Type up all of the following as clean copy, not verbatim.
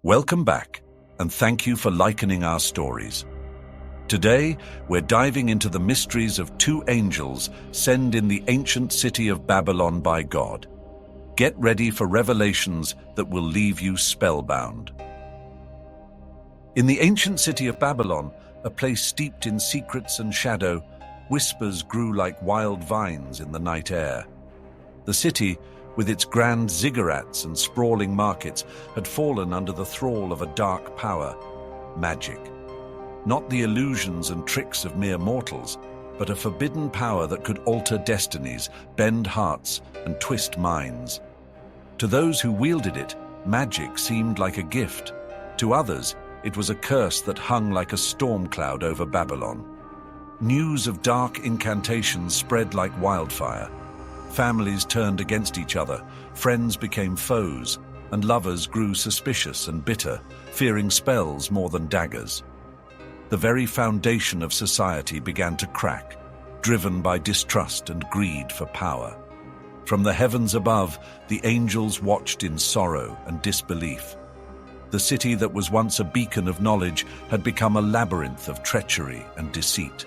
Welcome back, and thank you for likening our stories. Today, we're diving into the mysteries of two angels sent in the ancient city of Babylon by God. Get ready for revelations that will leave you spellbound. In the ancient city of Babylon, a place steeped in secrets and shadow, whispers grew like wild vines in the night air. The city, with its grand ziggurats and sprawling markets, had fallen under the thrall of a dark power, magic. Not the illusions and tricks of mere mortals, but a forbidden power that could alter destinies, bend hearts, and twist minds. To those who wielded it, magic seemed like a gift. To others, it was a curse that hung like a storm cloud over Babylon. News of dark incantations spread like wildfire. Families turned against each other, friends became foes, and lovers grew suspicious and bitter, fearing spells more than daggers. The very foundation of society began to crack, driven by distrust and greed for power. From the heavens above, the angels watched in sorrow and disbelief. The city that was once a beacon of knowledge had become a labyrinth of treachery and deceit.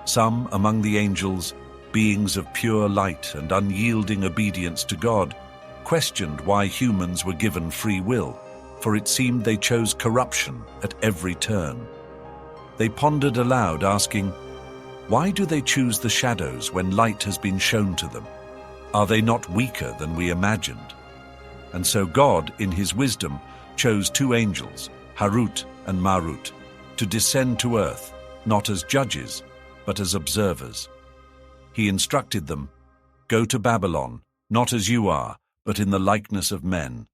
Some among the angels, beings of pure light and unyielding obedience to God, questioned why humans were given free will, for it seemed they chose corruption at every turn. They pondered aloud, asking, why do they choose the shadows when light has been shown to them? Are they not weaker than we imagined? And so God, in his wisdom, chose two angels, Harut and Marut, to descend to earth, not as judges, but as observers. He instructed them, go to Babylon, not as you are, but in the likeness of men.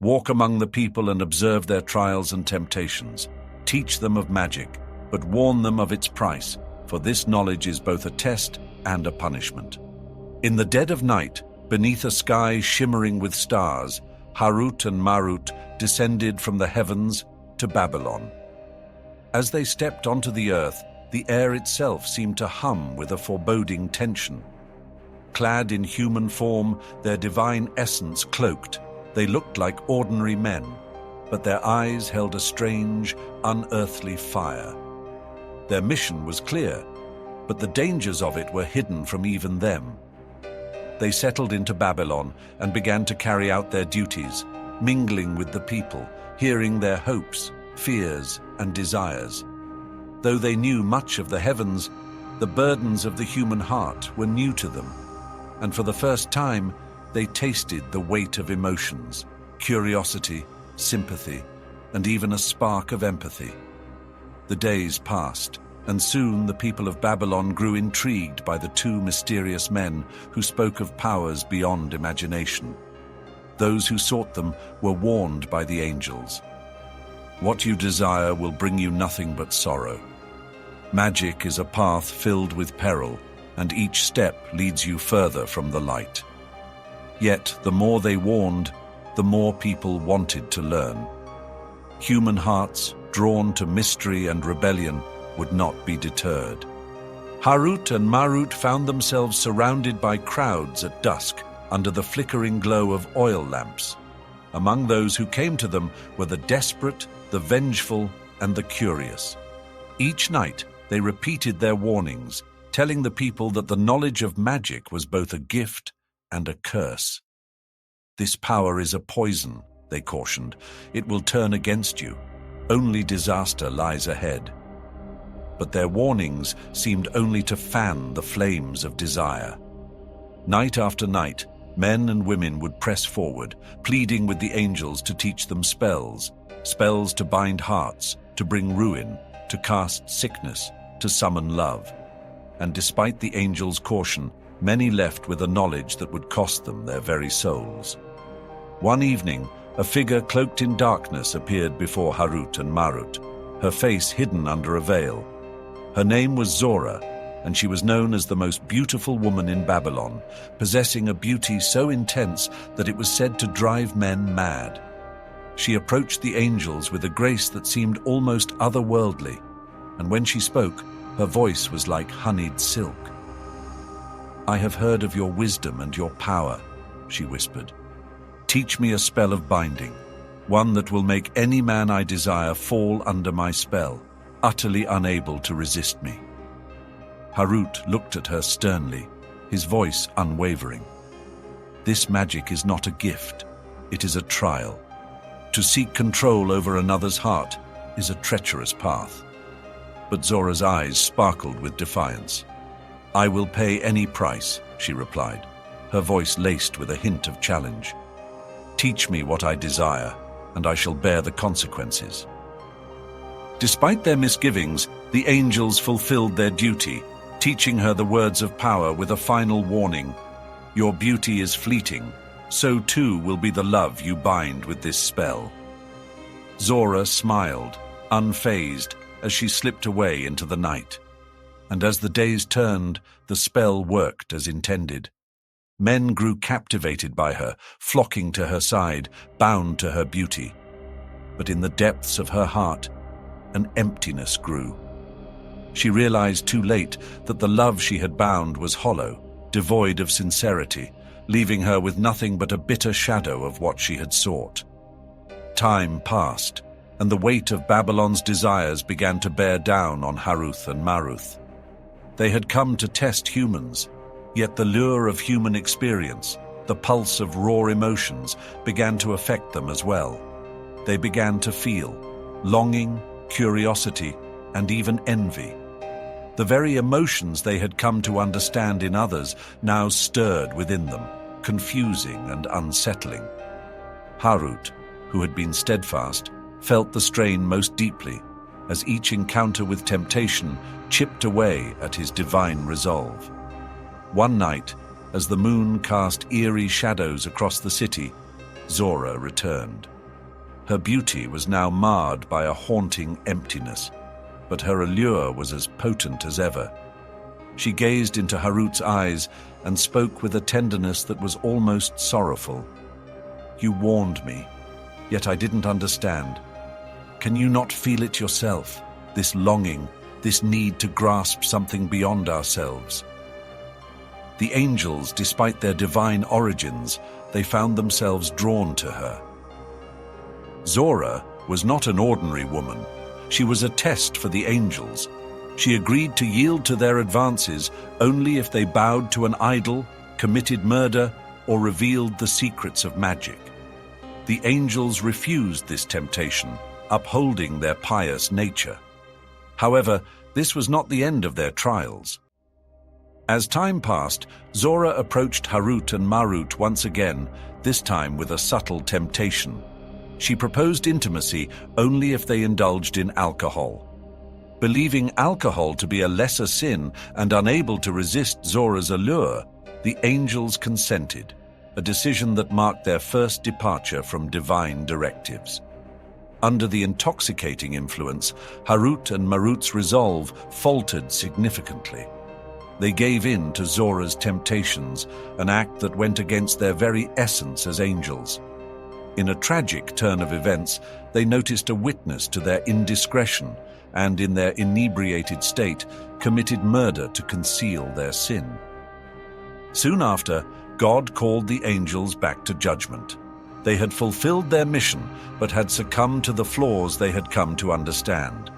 Walk among the people and observe their trials and temptations. Teach them of magic, but warn them of its price, for this knowledge is both a test and a punishment. In the dead of night, beneath a sky shimmering with stars, Harut and Marut descended from the heavens to Babylon. As they stepped onto the earth, the air itself seemed to hum with a foreboding tension. Clad in human form, their divine essence cloaked, they looked like ordinary men, but their eyes held a strange, unearthly fire. Their mission was clear, but the dangers of it were hidden from even them. They settled into Babylon and began to carry out their duties, mingling with the people, hearing their hopes, fears, and desires. Though they knew much of the heavens, the burdens of the human heart were new to them, and for the first time, they tasted the weight of emotions, curiosity, sympathy, and even a spark of empathy. The days passed, and soon the people of Babylon grew intrigued by the two mysterious men who spoke of powers beyond imagination. Those who sought them were warned by the angels. What you desire will bring you nothing but sorrow. Magic is a path filled with peril, and each step leads you further from the light. Yet, the more they warned, the more people wanted to learn. Human hearts, drawn to mystery and rebellion, would not be deterred. Harut and Marut found themselves surrounded by crowds at dusk under the flickering glow of oil lamps. Among those who came to them were the desperate, the vengeful, and the curious. Each night, they repeated their warnings, telling the people that the knowledge of magic was both a gift and a curse. This power is a poison, they cautioned. It will turn against you. Only disaster lies ahead. But their warnings seemed only to fan the flames of desire. Night after night, men and women would press forward, pleading with the angels to teach them spells to bind hearts, to bring ruin, to cast sickness, to summon love. And despite the angels' caution, many left with a knowledge that would cost them their very souls. One evening, a figure cloaked in darkness appeared before Harut and Marut, her face hidden under a veil. Her name was Zora, and she was known as the most beautiful woman in Babylon, possessing a beauty so intense that it was said to drive men mad. She approached the angels with a grace that seemed almost otherworldly, and when she spoke, her voice was like honeyed silk. "I have heard of your wisdom and your power," she whispered. "Teach me a spell of binding. one that will make any man I desire fall under my spell, utterly unable to resist me." Harut looked at her sternly, his voice unwavering. "This magic is not a gift, it is a trial. To seek control over another's heart is a treacherous path." But Zora's eyes sparkled with defiance. "I will pay any price," she replied, her voice laced with a hint of challenge. "Teach me what I desire, and I shall bear the consequences." Despite their misgivings, the angels fulfilled their duty, teaching her the words of power with a final warning: "Your beauty is fleeting, so too will be the love you bind with this spell." Zora smiled, unfazed, as she slipped away into the night. And as the days turned, the spell worked as intended. Men grew captivated by her, flocking to her side, bound to her beauty. But in the depths of her heart, an emptiness grew. She realized too late that the love she had bound was hollow, devoid of sincerity, leaving her with nothing but a bitter shadow of what she had sought. Time passed, and the weight of Babylon's desires began to bear down on Harut and Marut. They had come to test humans, yet the lure of human experience, the pulse of raw emotions, began to affect them as well. They began to feel longing, curiosity, and even envy. The very emotions they had come to understand in others now stirred within them, confusing and unsettling. Harut, who had been steadfast, felt the strain most deeply, as each encounter with temptation chipped away at his divine resolve. One night, as the moon cast eerie shadows across the city, Zora returned. Her beauty was now marred by a haunting emptiness, but her allure was as potent as ever. She gazed into Harut's eyes and spoke with a tenderness that was almost sorrowful. "You warned me, yet I didn't understand. Can you not feel it yourself, this longing, this need to grasp something beyond ourselves?" The angels, despite their divine origins, they found themselves drawn to her. Zora was not an ordinary woman. She was a test for the angels. She agreed to yield to their advances only if they bowed to an idol, committed murder, or revealed the secrets of magic. The angels refused this temptation, upholding their pious nature. However, this was not the end of their trials. As time passed, Zora approached Harut and Marut once again, this time with a subtle temptation. She proposed intimacy only if they indulged in alcohol. Believing alcohol to be a lesser sin and unable to resist Zora's allure, the angels consented, a decision that marked their first departure from divine directives. Under the intoxicating influence, Harut and Marut's resolve faltered significantly. They gave in to Zora's temptations, an act that went against their very essence as angels. In a tragic turn of events, they noticed a witness to their indiscretion and, in their inebriated state, committed murder to conceal their sin. Soon after, God called the angels back to judgment. They had fulfilled their mission, but had succumbed to the flaws they had come to understand.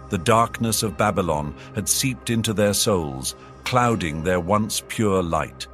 The darkness of Babylon had seeped into their souls, clouding their once pure light.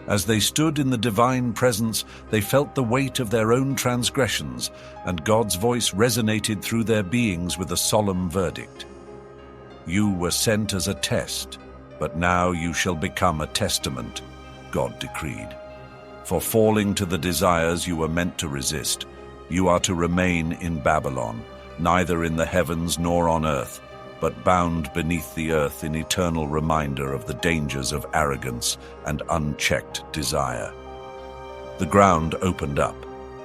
As they stood in the divine presence, they felt the weight of their own transgressions, and God's voice resonated through their beings with a solemn verdict. "You were sent as a test, but now you shall become a testament," God decreed. "For falling to the desires you were meant to resist, you are to remain in Babylon, neither in the heavens nor on earth, but bound beneath the earth in eternal reminder of the dangers of arrogance and unchecked desire." The ground opened up,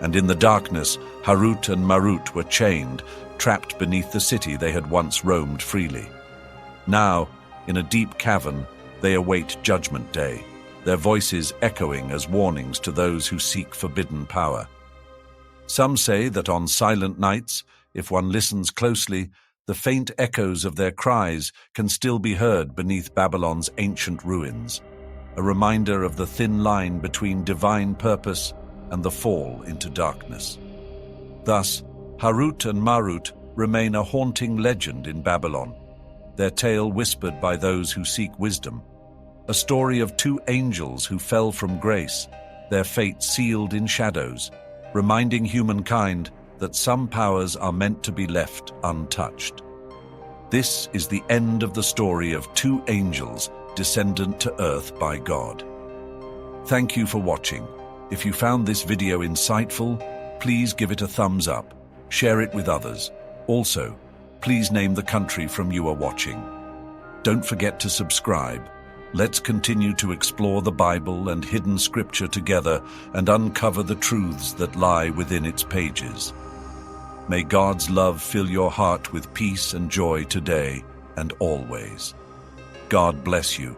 and in the darkness, Harut and Marut were chained, trapped beneath the city they had once roamed freely. Now, in a deep cavern, they await Judgment Day, their voices echoing as warnings to those who seek forbidden power. Some say that on silent nights, if one listens closely, the faint echoes of their cries can still be heard beneath Babylon's ancient ruins, a reminder of the thin line between divine purpose and the fall into darkness. Thus, Harut and Marut remain a haunting legend in Babylon, their tale whispered by those who seek wisdom. A story of two angels who fell from grace, their fate sealed in shadows, reminding humankind that some powers are meant to be left untouched. This is the end of the story of two angels descendant to earth by God. Thank you for watching. If you found this video insightful, please give it a thumbs up, share it with others. Also, please name the country from you are watching. Don't forget to subscribe. Let's continue to explore the Bible and hidden scripture together and uncover the truths that lie within its pages. May God's love fill your heart with peace and joy today and always. God bless you.